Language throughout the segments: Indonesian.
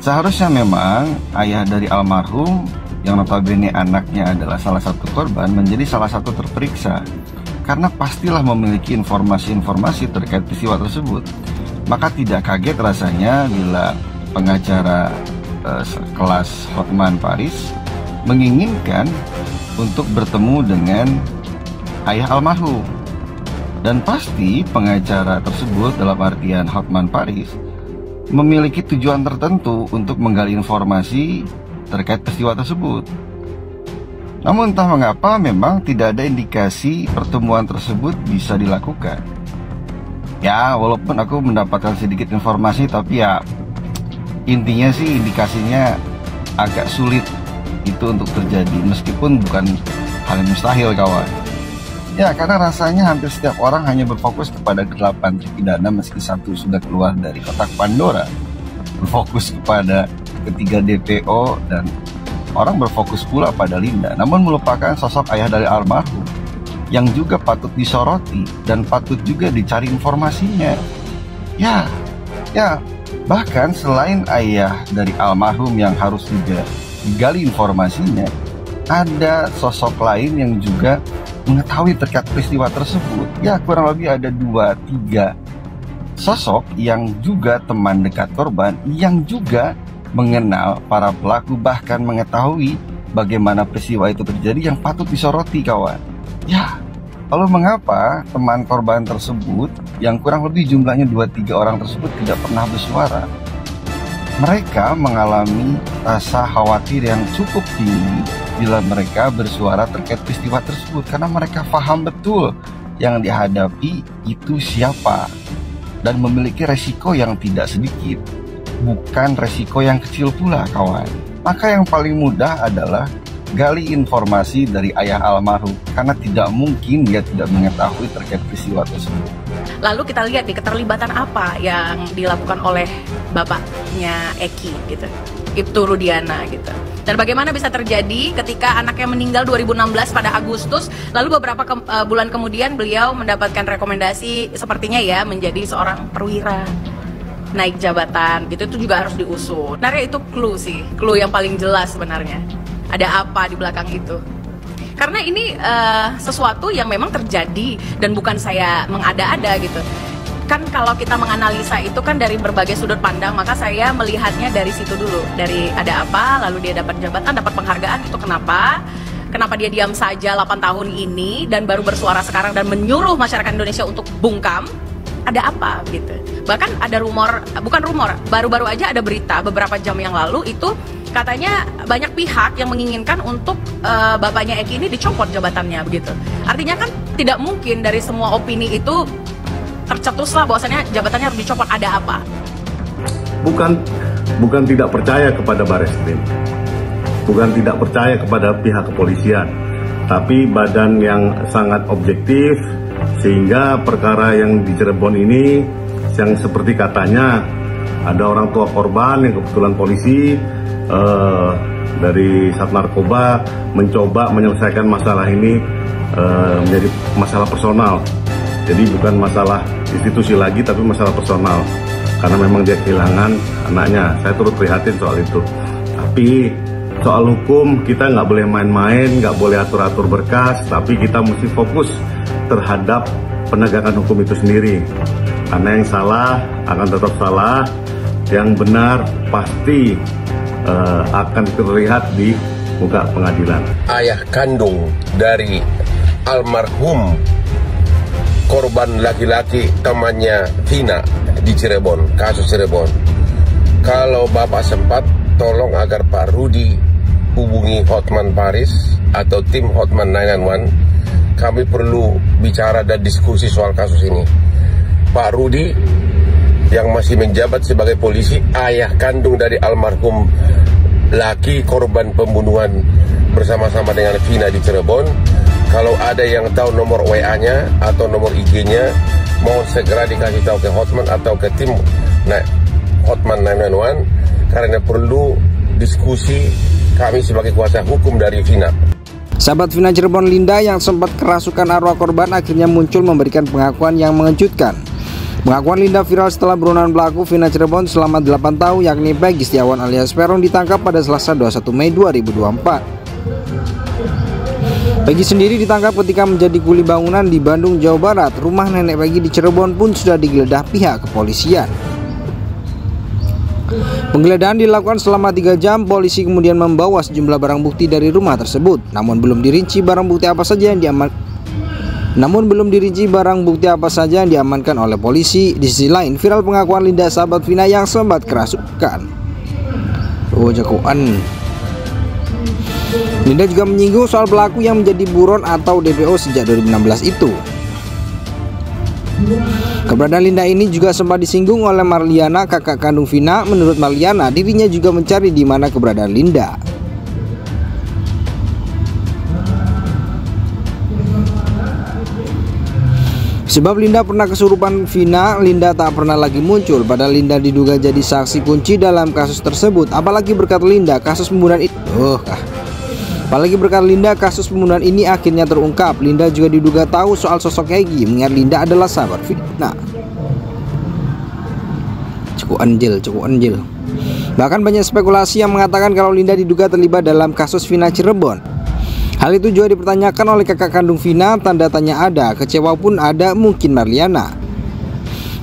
Seharusnya memang ayah dari almarhum yang notabene anaknya adalah salah satu korban menjadi salah satu terperiksa, karena pastilah memiliki informasi-informasi terkait peristiwa tersebut. Maka tidak kaget rasanya bila pengacara kelas Hotman Paris menginginkan untuk bertemu dengan ayah almarhum. Dan pasti pengacara tersebut, dalam artian Hotman Paris, memiliki tujuan tertentu untuk menggali informasi terkait peristiwa tersebut. Namun entah mengapa memang tidak ada indikasi pertemuan tersebut bisa dilakukan. Ya, walaupun aku mendapatkan sedikit informasi, tapi ya intinya sih indikasinya agak sulit itu untuk terjadi, meskipun bukan hal yang mustahil, kawan. Ya, karena rasanya hampir setiap orang hanya berfokus kepada 8 terpidana meski satu sudah keluar dari kotak Pandora. Berfokus kepada ketiga DPO dan orang berfokus pula pada Linda, namun melupakan sosok ayah dari almarhum yang juga patut disoroti dan patut juga dicari informasinya. Ya, bahkan selain ayah dari almarhum yang harus juga digali informasinya, ada sosok lain yang juga mengetahui terkait peristiwa tersebut. Ya, kurang lebih ada 2-3 sosok yang juga teman dekat korban, yang juga mengenal para pelaku, bahkan mengetahui bagaimana peristiwa itu terjadi, yang patut disoroti, kawan. Ya, lalu mengapa teman korban tersebut yang kurang lebih jumlahnya 2-3 orang tersebut tidak pernah bersuara? Mereka mengalami rasa khawatir yang cukup tinggi bila mereka bersuara terkait peristiwa tersebut, karena mereka paham betul yang dihadapi itu siapa dan memiliki resiko yang tidak sedikit, bukan resiko yang kecil pula, kawan. Maka yang paling mudah adalah gali informasi dari ayah almarhum, karena tidak mungkin dia tidak mengetahui terkait peristiwa tersebut. Lalu kita lihat nih keterlibatan apa yang dilakukan oleh bapaknya Eki gitu, Ibtu Rudiana gitu. Dan bagaimana bisa terjadi ketika anaknya meninggal 2016 pada Agustus, lalu beberapa bulan kemudian beliau mendapatkan rekomendasi sepertinya ya menjadi seorang perwira, naik jabatan gitu. Itu juga harus diusut. Sebenarnya itu clue yang paling jelas sebenarnya. Ada apa di belakang itu? Karena ini sesuatu yang memang terjadi dan bukan saya mengada-ada gitu. Kan kalau kita menganalisa itu kan dari berbagai sudut pandang, maka saya melihatnya dari situ dulu. Dari ada apa, lalu dia dapat jabatan, dapat penghargaan, itu kenapa? Kenapa dia diam saja 8 tahun ini dan baru bersuara sekarang dan menyuruh masyarakat Indonesia untuk bungkam? Ada apa gitu. Bahkan ada baru-baru aja ada berita beberapa jam yang lalu itu katanya banyak pihak yang menginginkan untuk bapaknya Eki ini dicopot jabatannya begitu. Artinya kan tidak mungkin dari semua opini itu tercetuslah bahwasannya jabatannya harus dicopot. Ada apa? Bukan tidak percaya kepada Bareskrim, bukan tidak percaya kepada pihak kepolisian, tapi badan yang sangat objektif, sehingga perkara yang di Cirebon ini yang seperti katanya ada orang tua korban yang kebetulan polisi dari Sat Narkoba mencoba menyelesaikan masalah ini menjadi masalah personal. Jadi bukan masalah institusi lagi, tapi masalah personal. Karena memang dia kehilangan anaknya. Saya turut prihatin soal itu. Tapi soal hukum kita nggak boleh main-main, nggak boleh atur-atur berkas. Tapi kita mesti fokus terhadap penegakan hukum itu sendiri. Karena yang salah akan tetap salah, yang benar pasti akan terlihat di muka pengadilan. Ayah kandung dari almarhum korban laki-laki temannya Vina di Cirebon, kasus Cirebon. Kalau Bapak sempat, tolong agar Pak Rudi hubungi Hotman Paris atau tim Hotman 911. Kami perlu bicara dan diskusi soal kasus ini. Pak Rudi yang masih menjabat sebagai polisi, ayah kandung dari almarhum laki korban pembunuhan bersama-sama dengan Vina di Cirebon. Kalau ada yang tahu nomor WA-nya atau nomor IG-nya, mohon segera dikasih tahu ke Hotman atau ke tim Hotman 911, karena perlu diskusi kami sebagai kuasa hukum dari Vina. Sahabat Vina Cirebon Linda yang sempat kerasukan arwah korban akhirnya muncul memberikan pengakuan yang mengejutkan. Pengakuan Linda viral setelah buronan pelaku Vina Cirebon selama 8 tahun yakni Peggy Setiawan alias Peron ditangkap pada Selasa 21 Mei 2024. Peggy sendiri ditangkap ketika menjadi kuli bangunan di Bandung, Jawa Barat. Rumah nenek Peggy di Cirebon pun sudah digeledah pihak kepolisian. Penggeledahan dilakukan selama 3 jam. Polisi kemudian membawa sejumlah barang bukti dari rumah tersebut. Namun belum dirinci barang bukti apa saja yang diamankan oleh polisi. Di sisi lain, viral pengakuan Linda sahabat Vina yang sempat kerasukan. Jagoan. Linda juga menyinggung soal pelaku yang menjadi buron atau DPO sejak 2016 itu. Keberadaan Linda ini juga sempat disinggung oleh Marliana, kakak kandung Vina. Menurut Marliana, dirinya juga mencari di mana keberadaan Linda. Sebab Linda pernah kesurupan Vina, Linda tak pernah lagi muncul. Padahal Linda diduga jadi saksi kunci dalam kasus tersebut. Apalagi berkat Linda, kasus pembunuhan ini akhirnya terungkap. Linda juga diduga tahu soal sosok Egy, mengingat Linda adalah sahabat Vina. Cukup anjil. Bahkan banyak spekulasi yang mengatakan kalau Linda diduga terlibat dalam kasus Vina Cirebon. Hal itu juga dipertanyakan oleh kakak kandung Vina. Tanda tanya ada, kecewa pun ada, mungkin Marliana.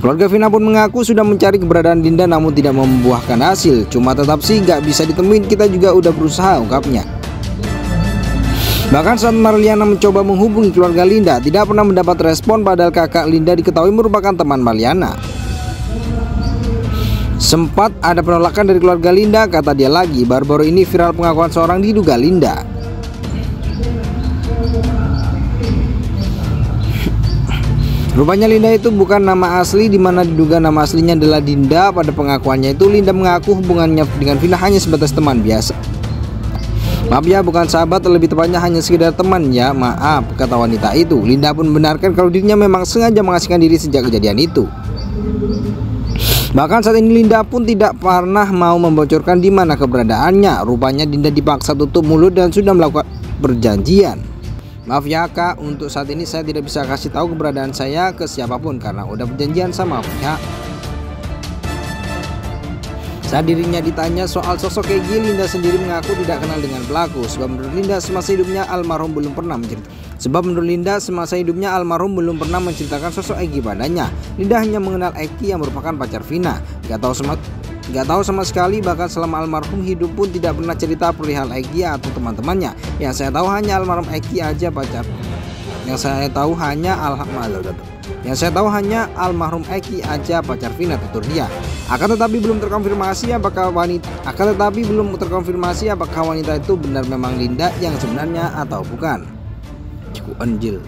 Keluarga Vina pun mengaku sudah mencari keberadaan Linda namun tidak membuahkan hasil. Cuma tetap sih gak bisa ditemuin, kita juga udah berusaha, ungkapnya. Bahkan saat Marliana mencoba menghubungi keluarga Linda, tidak pernah mendapat respon, padahal kakak Linda diketahui merupakan teman Marliana. Sempat ada penolakan dari keluarga Linda, kata dia lagi. Baru-baru ini viral pengakuan seorang diduga Linda. Rupanya Linda itu bukan nama asli, dimana diduga nama aslinya adalah Dinda. Pada pengakuannya itu, Linda mengaku hubungannya dengan Vina hanya sebatas teman biasa. Maaf ya, bukan sahabat, lebih tepatnya hanya sekedar teman ya, maaf, kata wanita itu. Linda pun membenarkan kalau dirinya memang sengaja mengasingkan diri sejak kejadian itu. Bahkan saat ini Linda pun tidak pernah mau membocorkan di mana keberadaannya. Rupanya Dinda dipaksa tutup mulut dan sudah melakukan perjanjian. Maaf ya kak, untuk saat ini saya tidak bisa kasih tahu keberadaan saya ke siapapun karena udah perjanjian sama pihak. Saat dirinya ditanya soal sosok Egy, Linda sendiri mengaku tidak kenal dengan pelaku. Sebab menurut Linda semasa hidupnya almarhum belum pernah menceritakan sosok Egy padanya. Linda hanya mengenal Egy yang merupakan pacar Vina. Gak tahu sama sekali, bahkan selama almarhum hidup pun tidak pernah cerita perihal Egy atau teman-temannya. Yang saya tahu hanya almarhum Egy aja pacar. Yang saya tahu almarhum Egy aja pacar Vina, tutur dia. Akan tetapi belum terkonfirmasi apakah wanita itu benar memang Linda yang sebenarnya atau bukan. Cukup anjil.